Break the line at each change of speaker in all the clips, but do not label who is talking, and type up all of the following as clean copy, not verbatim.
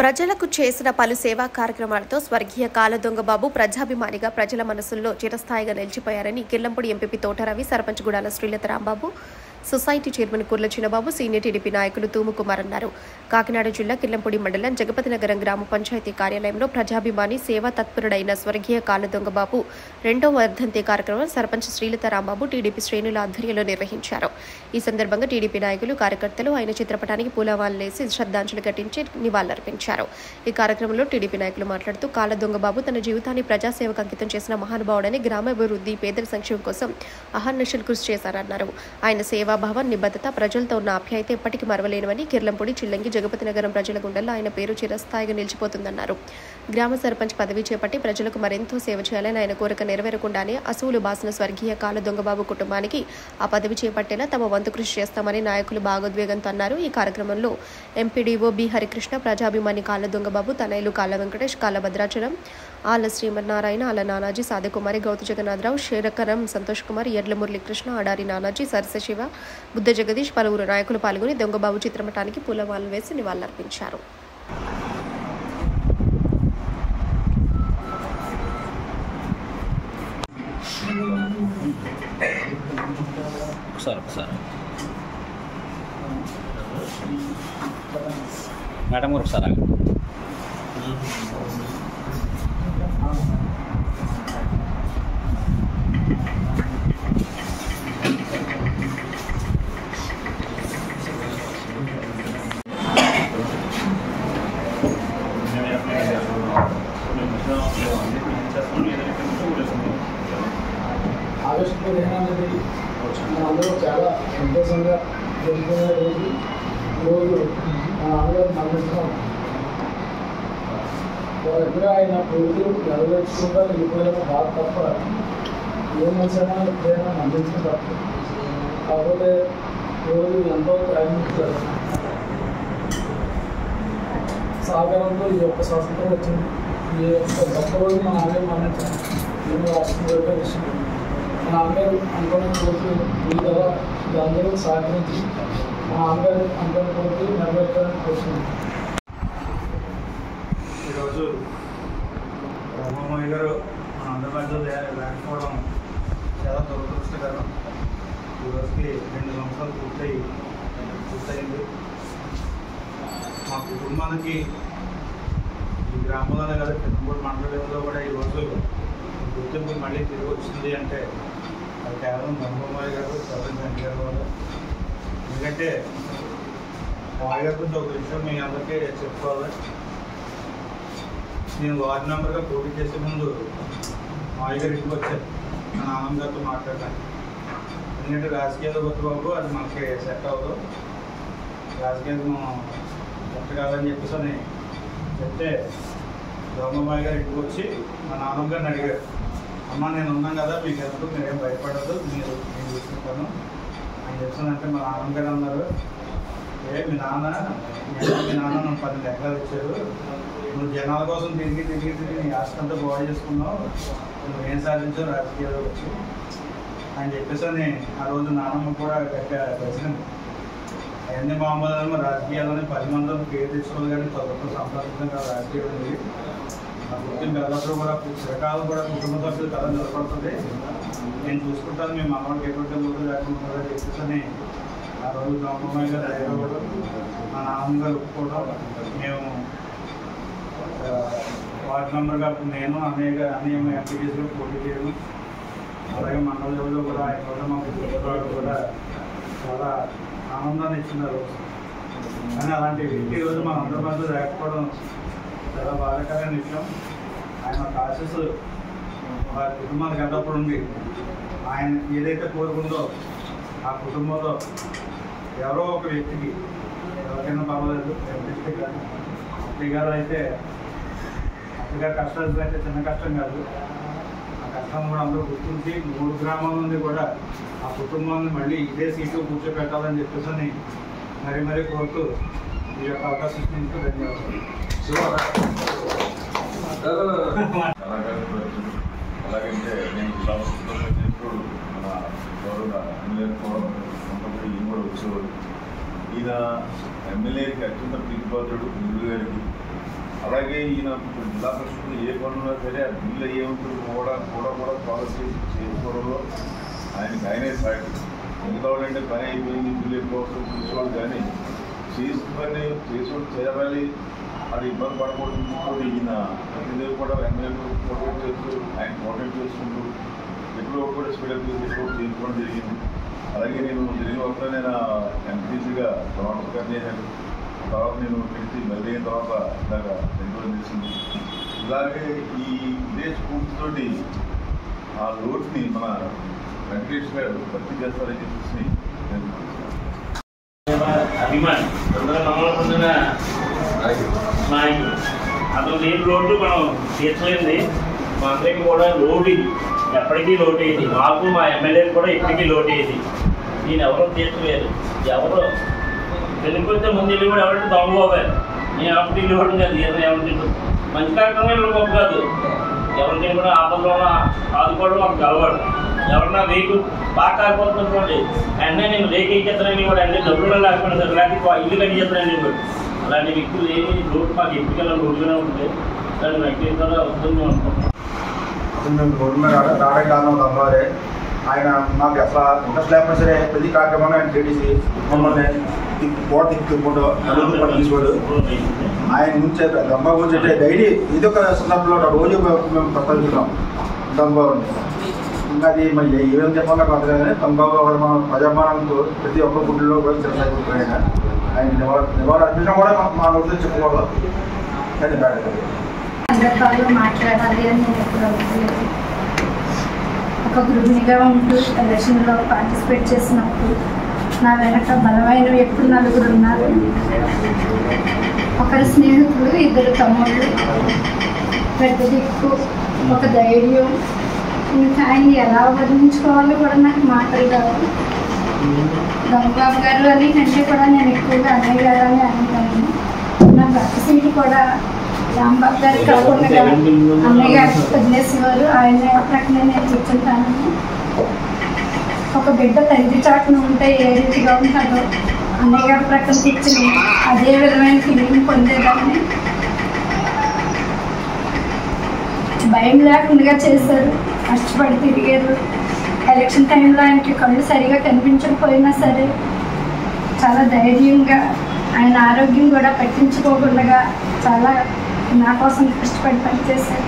ప్రజలకు చేసిన పలు సేవా కార్యక్రమాలతో స్వర్గీయ కాలదొంగబాబు ప్రజాభిమానిగా ప్రజల మనసుల్లో చిరస్థాయిగా నిలిచిపోయారని Kirlampudi MPP Thota Ravi, sarpanch Gudala Srilatha Rambabu, society chairman Kurla చిన్నబాబు, సీనియర్ టీడీపీ నాయకులు తూముకుమార్ అన్నారు. కాకినాడ జిల్లా కిర్లంపూడి మండలం జగపతినగరం గ్రామ పంచాయతీ కార్యాలయంలో ప్రజాభిమాని సేవా తత్పరుడైన స్వర్గీయ కాలదొంగబాబు రెండవ వర్ధంతి కార్యక్రమం సర్పంచ్ శ్రీలత రాంబాబు, టీడీపీ శ్రేణుల ఆధ్వర్యంలో నిర్వహించారు. ఈ సందర్భంగా టీడీపీ నాయకులు, కార్యకర్తలు ఆయన చిత్రపటానికి పూలమాలలేసి శ్రద్ధాంజలి ఘటించి నివాళులర్పించారు. ఈ కార్యక్రమంలో టీడీపీ నాయకులు మాట్లాడుతూ కాలదొంగబాబు తన జీవితాన్ని ప్రజాసేవకు అంకితం చేసిన మహానుభావుడని, గ్రామాభివృద్ధి, పేదల సంక్షేమం కోసం అహర్నిశలు కృషి చేశారన్నారు. ఆయన సేవాభావం, నిబద్ధత, ప్రజలతో ఉన్న ఆప్యాయత ఎప్పటికీ మరవలేనివని, కిర్లంపూడి, చిల్లంగి, జగపతినగరం ప్రజల గుండెల్లో ఆయన పేరు చిరస్థాయిగా నిలిచిపోతుందన్నారు. గ్రామ సర్పంచ్ పదవి చేపట్టి ప్రజలకు మరెంతో సేవ చేయాలని ఆయన కోరిక నెరవేరకుండానే అసూలు బాసిన స్వర్గీయ కాలదొంగబాబు కుటుంబానికి ఆ పదవి చేపట్టేలా తమ వంతు కృషి చేస్తామని నాయకులు భాగోద్వేగంతో అన్నారు. ఈ కార్యక్రమంలో ఎంపీడీఓ బి హరికృష్ణ, ప్రజాభిమాని కాలదొంగబాబు, తనయులు కాల వెంకటేష్, కాల భద్రాచలం, ఆల శ్రీమన్నారాయణ, ఆల నానాజీ, సాధకుమారి, గౌతు జగన్నాథరావు, శేరకరం సంతోష్ కుమార్, ఎడ్ల మురళీకృష్ణ, ఆడారి నానాజీ, సరస శివ, బుద్ధ జగదీష్, పలువురు నాయకులు పాల్గొని దొంగబాబు చిత్రపటానికి పూలమాలలు వేసి నివాళులర్పించారు.
మేడం గారు ఒకసారి
ఆగస్టు 15 మనందరూ చాలా సంతోషంగా జరుపుకునే రోజు. ఈరోజు మా నాన్నగారు మరణిస్తున్నాం. వాళ్ళ దగ్గర ఆయన కోరికలు నెరవేర్చుకుంటా వెళ్ళిపోయిన బాధ తప్ప ఏ మనిషైనా ఎప్పుడైనా మరణించడం తప్ప. కాకపోతే ఈరోజు ఎంతో ప్రయాణించారు. సహకారంతో ఈ యొక్క స్వతంత్రం వచ్చింది. ఈ యొక్క గొప్ప రోజు మా నాన్నగారు మరణించారు. నేను రాష్ట్ర విషయం మా నాన్నగారు అనుకున్న కోరికలు ఈ ద్వారా అందరూ సహకరించి మా నాన్నగారు అనుకున్న కోరికలు నెరవేర్చాలని కోరుతున్నాను.
ఈరోజు రామయ్య గారు మన అందరి మధ్య లేకపోవడం చాలా దురదృష్టకరం. ఈరోజుకి 2 సంవత్సరాలు పూర్తయింది. మా కుటుంబానికి ఈ గ్రామంలోనే కదా కిందపూడి మండలంలో కూడా ఈరోజు గుర్తింపు మళ్ళీ తిరిగి వచ్చింది అంటే అది కేవలం రామయ్య గారు, సర్పంచ్ గారు వల్ల. ఎందుకంటే మాయ గారి గురించి ఒక విషయం మీ అందరికీ చెప్పుకోవాలి. నేను వార్డు మెంబర్గా పోటీ చేసే ముందు మాయ గారు ఇంటికి వచ్చాను నా నాన్నమ్మ గారితో మాట్లాడటానికి. ఎందుకంటే రాజకీయాలు వద్దు బాబు, అది మనకి సెట్ అవ్వదు, రాజకీయాలు మనం సెట్ కాదని చెప్పేసి అని చెప్తే రామయ్య గారు ఇంటికి వచ్చి మా నాన్నమ్మ గారిని అడిగారు, అమ్మ నేను ఉన్నాను కదా, మీకు ఎందుకు మీరేం భయపడదు, నేను చూసుకుంటాను అని చెప్పానంటే మా నాన్నమ్మ గారు అన్నారు, మీ నాన్న నన్ను 10 ఎకరాలు ఇచ్చారు, నువ్వు జనాల కోసం తిరిగి నీ ఆస్తంతా బాగా చేసుకున్నావు, నువ్వేం సాధించావు రాజకీయాలు వచ్చి అని చెప్పేసి అని ఆ రోజు నాన్నమ్మ కూడా ప్రశ్న అవన్నీ మామూలు రాజకీయాలని 10 మంది పేరు తెచ్చుకోవాలి కానీ ప్రభుత్వం సంపాదించడం కాదు రాజకీయాలు అనేది. ఆ గుర్తింపు ఎల్లప్పుడూ కూడా చిరకాలం కూడా కుటుంబ సభ్యులు కథ నిలబడుతుంది, నేను చూసుకుంటాను, మేము మనవాడికి ఎటువంటి ఊరు లేకుండా చెప్పేసి అని ఆ రోజు రామయ్య గారు అయ్యవడం, మా నాన్నగారు ఒప్పుకోవడం, మేము వార్డు మెంబర్గా నేను అన్నయ్య ఎంపీటీసీలో పోటీ చేయడం, అలాగే మండల లెవెల్లో కూడా ఆయన వల్ల మా కుటుంబాలు కూడా చాలా ఆనందాన్ని ఇచ్చినారు. కానీ అలాంటి వ్యక్తి ఈరోజు మన అందరి మధ్య లేకపోవడం చాలా బాధాకరమైన విషయం. ఆయన ఒక ఆశీస్సు వారి కుటుంబానికి ఎల్లప్పుడు ఉండి ఆయన ఏదైతే కోరుకుందో ఆ కుటుంబంలో ఎవరో ఒక వ్యక్తికి, ఎవరికైనా పర్వాలేదు, ఎంపీ గారు అయితే అతిగా కష్టాలు అయితే చిన్న కష్టం కాదు, ఆ కష్టాన్ని కూడా అందరూ గుర్తించి 3 గ్రామాల నుండి కూడా ఆ కుటుంబాన్ని మళ్ళీ ఇదే సీటు కూర్చోపెట్టాలని చెప్పేసి మరీ కోరుతూ ఈ యొక్క అవకాశం ఇచ్చినందుకు ధన్యవాదాలు.
అలాగంటే నేను సంవత్సరంలో వచ్చినప్పుడు మన గౌరవ ఎమ్మెల్యే ఉన్నప్పుడు ఈయన కూడా వచ్చేవాడు. ఈయన ఎమ్మెల్యేకి అత్యంత ప్రీతిపాత్రుడు, గురువు గారికి అలాగే ఈయన జిల్లా పరిషత్తులు ఏ పనున్నా సరే ఆ బిల్లు ఏముంటుంది కూడా ఫాలో చేసుకోవడంలో ఆయనే సాటి. ఎందుకంటే పని అయిపోయింది, బిల్లు ఎక్కువ వస్తుంది చూసేవాళ్ళు, కానీ చేసిన పని చేసేవాళ్ళు చేయాలి, అది ఇబ్బంది పడకూడదు. ఈయన ప్రతినిధులు కూడా ఎమ్మెల్యేలు కోఆర్డినేట్ చేస్తూ ఆయన కోఆర్డినేట్ చేసుకుంటూ ఎప్పుడో కూడా స్పీడప్ చేసుకోవడం జరిగింది. అలాగే నేను జరిగిన వరకు నేను ఎంపీసీగా ప్రమాణం చేశాను. తర్వాత నేను పిలిచి మళ్ళీ అయిన తర్వాత ఇలాగా రెండోది తెలిసింది. ఇలాగే ఇదే స్ఫూర్తితోటి ఆ లోటుని మన వెంకటేష్ గారు భర్తీ చేస్తారని చెప్పేసి నేను
అభిమాని పొందిన నాయకుడు అతను లేని లోటు మనం తీర్చలేంది. మా అందరికి కూడా లోటు ఇది, ఎప్పటికీ లోటు అయ్యింది. మాకు మా ఎమ్మెల్యేకి కూడా ఇప్పటికీ లోటు అయ్యింది. నేను ఎవరో తీర్చలేదు. ఎవరో వెళ్ళిపోతే ముందు వెళ్ళి కూడా ఎవరంటే దొంగపోవాలి. నేను ఎవరికి ఇల్లు ఇవ్వడం కాదు, ఎవరికి మంచి కార్యక్రమం గొప్ప కాదు. ఎవరికైనా కూడా ఆపదలో ఆదుకోవడం మాకు గలవాడు. ఎవరన్నా రేకు బాగా కాలిపోతున్నటువంటి వెంటనే నేను రేకు ఎక్కేస్తానని కూడా అంటే డబ్బులు లేకపోయినా సరే లేకపోతే ఇల్లు కట్టించేస్తానని కూడా అలాంటి వ్యక్తులు ఏమి లోటు మాకు ఎప్పటికైనా లోటుగానే ఉంటుంది. దాన్ని వెంకటేశ్వర ద్వారా వస్తుంది అనుకుంటున్నాం.
మేము రోడ్డు మీద రావడానికి కారణం అమ్మవారే. ఆయన మాకు అసలు ఇంట్రెస్ట్ లేకపోయినా సరే ప్రతి కార్యక్రమాన్ని ఆయన చేసి మమ్మల్ని కోట తిప్పుకుంటూ నలుగురు పట్టించుకోడు. ఆయన గురించి దమ్మ గురించి అంటే డైలీ ఇది ఒక సందర్భంలో రోజు మేము ప్రస్తావిస్తున్నాం దమ్బాబుని. ఇంకా అది మరి ఏ విధంగా చెప్పాలో కాదు కానీ దమ్బాబు ప్రజామానంతో ప్రతి ఒక్క గుడ్లో కూడా చిరసాయిపోతున్నాయి. ఆయన నివారణ అర్పించడం కూడా మా నోటితో చెప్పుకోవాలి. కానీ బ్యాడ్
సందర్భాల్లో మాట్లాడాలి అని నేను ఎప్పుడు అనుకోలేదు. ఒక గృహిణిగా ఉంటూ ఎలక్షన్లో పార్టిసిపేట్ చేసినప్పుడు నా వెనక బలమైన వ్యక్తులు నలుగురు ఉన్నారు. ఒకరి స్నేహితులు, ఇద్దరు తమ్ముళ్ళు, పెద్ద దిక్కు, ఒక ధైర్యం. ఇంకా ఆయన ఎలా వర్ణించుకోవాలో కూడా నాకు మాటలు కావు. గంగబాబు గారు అని కంటే కూడా నేను ఎక్కువగా అన్నయ్య గారు అని అనుకున్నాను. నా భర్త సీటు కూడా రాంబాబు గారు కాకుండా అన్నయ్య గారు వదిలేసేవారు. ఆయన ప్రక్కనే నేను కూర్చుంటాను. ఒక బిడ్డ తండ్రి చాటును ఉంటే ఏ రీతిగా ఉంటుందో అన్నయ్య గారి ప్రక్కన కూర్చుని అదే విధమైన ఫీలింగ్ పొందేదాన్ని. భయం లేకుండా చేశారు, కష్టపడి తిరిగారు. ఎలక్షన్ టైంలో ఆయనకి కళ్ళు సరిగా కనిపించకపోయినా సరే చాలా ధైర్యంగా ఆయన ఆరోగ్యం కూడా పట్టించుకోకుండా చాలా నా కోసం కష్టపడి పనిచేశారు.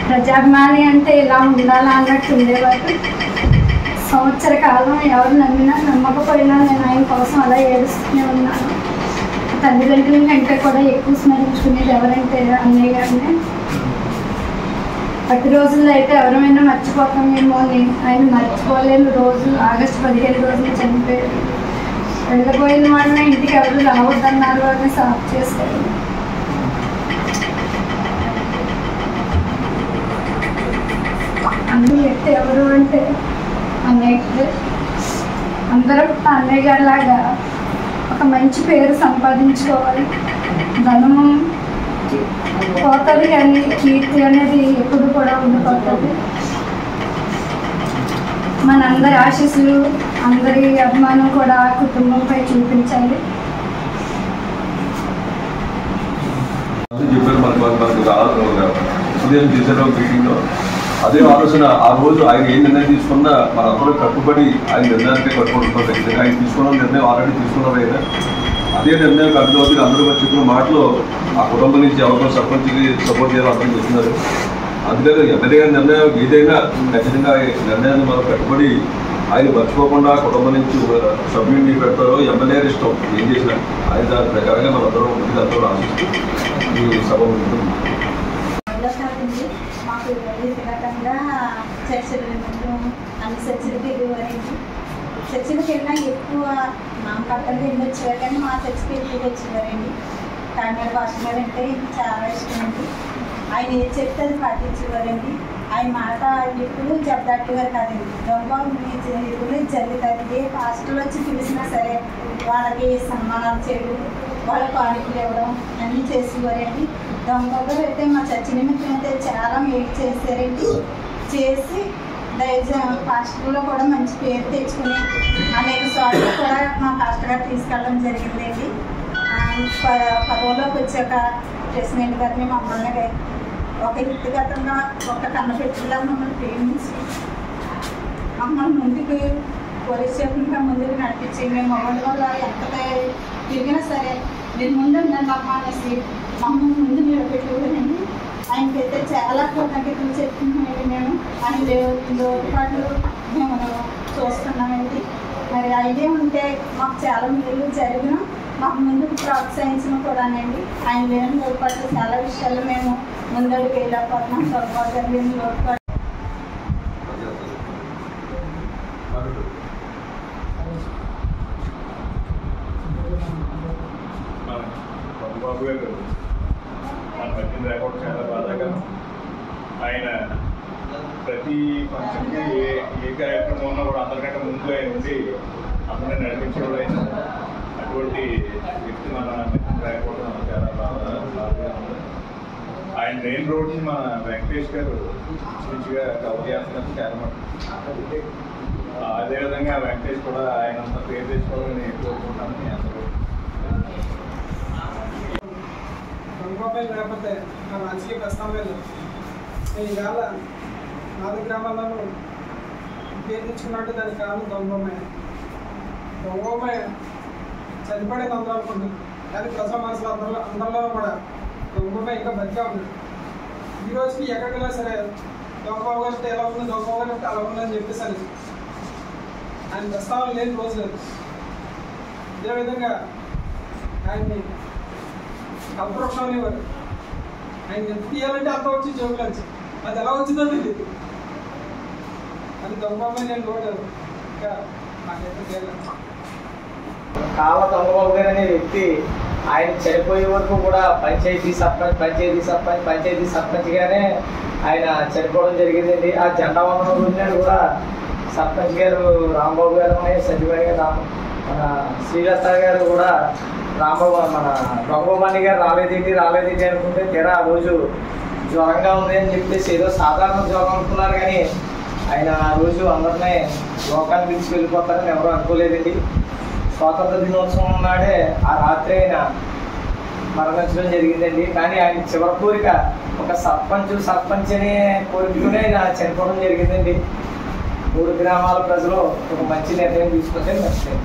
ప్రజాభిమాని అంటే ఇలా ఉండాలా అన్నట్టు ఉండేవారు. సంవత్సర కాలం ఎవరు నమ్మినా నమ్మకపోయినా నేను ఆయన కోసం అలా ఏడుస్తూనే ఉన్నాను. తల్లిదండ్రుల కంటే కూడా ఎక్కువ స్మరించుకునేది ఎవరంటే అన్నయ్య గారిని. ప్రతి రోజుల్లో అయితే ఎవరైనా మర్చిపోతామేమో అని ఆయన మర్చిపోలేని రోజు ఆగస్టు 15 రోజులు చనిపోయారు. వెళ్ళబోయిన వాళ్ళని ఇంటికి ఎవరు రావద్దన్నారు అని సాఫ్ చేశారు. అన్ని వ్యక్తి ఎవరు అంటే అన్నయ్య. అందరం అన్నయ్య గారి లాగా ఒక మంచి పేరు సంపాదించుకోవాలి. ధనము పోతుంది కానీ కీర్తి అనేది ఎప్పుడు కూడా ఉండిపోతుంది. మనందరి ఆశీస్సులు, అందరి అభిమానం కూడా కుటుంబంపై చూపించాలి.
చెప్పారు మనకు ఉదయం చేసిన మీటింగ్లో అదే ఆలోచన. ఆ రోజు ఆయన ఏ నిర్ణయం తీసుకున్నా మనందరూ కట్టుబడి ఆయన నిర్ణయానికి కట్టుబడి ఉంటాం. ఆయన తీసుకున్న నిర్ణయం ఆల్రెడీ తీసుకున్నారు. ఆయన అదే నిర్ణయం కట్టుబడి అందరూ చెప్పిన మాటలు ఆ కుటుంబం నుంచి ఎవరికో సర్పంచ్కి సపోర్ట్ చేయాలని అర్థం చేస్తున్నారు. అందుకని ఎమ్మెల్యే గారి నిర్ణయం ఏదైనా ఖచ్చితంగా నిర్ణయాన్ని మనం కట్టుబడి ఆయన మర్చిపోకుండా కుటుంబం నుంచి సభ్యుడిని పెడతారో ఎమ్మెల్యే ఇష్టం ఏం చేసినా ఆయన దాని ప్రకారంగా మనందరం ముందుకు ఆశిస్తూ ఈ సభ ఉంటుంది.
మాకు వ్యక్తిగతంగా చర్చలు అన్ని చర్చలకి వెళ్ళేవారండి. చర్చలకు వెళ్ళినా ఎక్కువ నామకర్తలు వెళ్ళొచ్చేవారు కానీ మా చర్చకి ఎక్కువ వచ్చేవారండి. కాకినాడ భాష గారు అంటే చాలా ఇష్టం అండి. ఆయన ఏది చెప్తే అది పాటించేవారండి. ఆయన మాట ఎప్పుడు జబ్బదాటేవారు కాదండి. దొంగబాబు ఎప్పుడు జరుగుతుంది. ఏ హాస్టల్ వచ్చి పిలిచినా సరే వాళ్ళకి సన్మానాలు చేయడం, వాళ్ళ కానుకలు ఇవ్వడం అన్నీ చేసేవారండి. దొంగబాబు గారు అయితే మా చర్చ నిమిత్తం అయితే చాలా మేలు చేశారండి. చేసి హాస్టల్లో కూడా మంచి పేరు తెచ్చుకుని అనేక చోట్ల కూడా మా హాస్టల్ గారు తీసుకెళ్ళడం జరిగిందండి. పదవిలోకి వచ్చాక ప్రెసిడెంట్ గారిని మమ్మల్ని ఒక వ్యక్తిగతంగా ఒక కన్నపెట్టులా మమ్మల్ని ప్రేమించి మమ్మల్ని ముందుకు పరిశీలనగా ముందుకు నడిపించి మేము మమ్మల్ని వల్ల ఎంత తిరిగినా సరే నేను ముందు నన్ను అమ్మానేసి మమ్మల్ని ముందు నిలబెట్టుకోనండి. ఆయనకైతే చాలా కృతజ్ఞతలు చెప్తున్నామండి. మేము ఆయన లోటుపాట్లు మేము చూస్తున్నామండి. మరి ఆయనే ఉంటే మాకు చాలా మేలు జరిగిన మాకు ముందుకు ప్రోత్సహించిన కూడానండి. ఆయన లేని లోటుపాట్లు చాలా విషయాలు మేము ముందడుగు వెళ్ళకపోతున్నాం. స్వల్పంగా లేని లోటుపాట్లు
బాబు గారు మన పట్టిన రేపటి చాలా బాధాకరం. ఆయన ప్రతి ఫంక్షన్కి ఏ కార్యక్రమం ఉన్నా కూడా అందరికంటే ముందు ఆయన ఉండి అందరినీ నడిపించేవాడు. ఆయన అటువంటి వ్యక్తి మన రాయకపోవడం చాలా బాధగా ఉంది. ఆయన మెయిన్ రోడ్ని మన వెంకటేష్ గారు మంచిగా కవర్ చేస్తున్నారు చాలా మటుకు. అదేవిధంగా వెంకటేష్ కూడా ఆయన అంత పేరు తెచ్చుకోవాలని కోరుకుంటాను. మీ అందరూ
దొంగబాబాయ్ లేకపోతే నా రాజకీయ ప్రస్తావన ఈవేళ 4 గ్రామాలను పేరు తెచ్చుకున్నట్టు దానికి కారణం దొంగబాబాయ్. దొంగబాబాయ్ చనిపోయేది అందరూ అనుకుంటున్నారు, కానీ ప్రజల మనసులో అందరిలో కూడా దొంగబాబాయ్ ఇంకా బతిగా ఉంది. ఈ రోజుకి ఎక్కడికైనా సరే దొంగబాబు గారు ఎలా ఉంది, దొంగబాబు గారు అలా ఉందని చెప్పేసి ఆయన ప్రస్తావన లేని రోజు లేదు. ఇదేవిధంగా ఆయన్ని కల్పవృక్షం అనేవారు. ఆయన ఎంత తీయాలంటే అంత వచ్చి జోకులంచి అది ఎలా వచ్చిందో తెలియదు. అది దొంగబాబు నేను చూడలేదు. ఇంకా నాకైతే తెలియదు.
కాళ్ళ దొంగబాబు గారు అనే వ్యక్తి ఆయన చనిపోయే వరకు కూడా పంచాయతీ సర్పంచ్గానే ఆయన చనిపోవడం జరిగిందండి. ఆ జెండా వందనం రోజునాడు కూడా సర్పంచ్ గారు రాంబాబు గారు సత్యవాణి గారు మన శ్రీలత గారు కూడా రాంబాబు మన దొంగబాబు గారు రాలేదేంటి అనుకుంటే తీరా ఆ రోజు జ్వరంగా ఉంది అని చెప్పేసి ఏదో సాధారణ జ్వరం అనుకున్నారు, కానీ ఆయన ఆ రోజు అందరినీ లోకాన్ని పిలిచి వెళ్ళిపోతారని ఎవరు అనుకోలేదండి. స్వాతంత్ర దినోత్సవం నాడే ఆ రాత్రి ఆయన మరణించడం జరిగిందండి. కానీ ఆయన చివరి కోరిక ఒక సర్పంచ్ అనే కోరికతోనే ఆయన చనిపోవడం జరిగిందండి. 3 గ్రామాల ప్రజలు ఒక మంచి నిర్ణయం తీసుకుంటే నచ్చింది.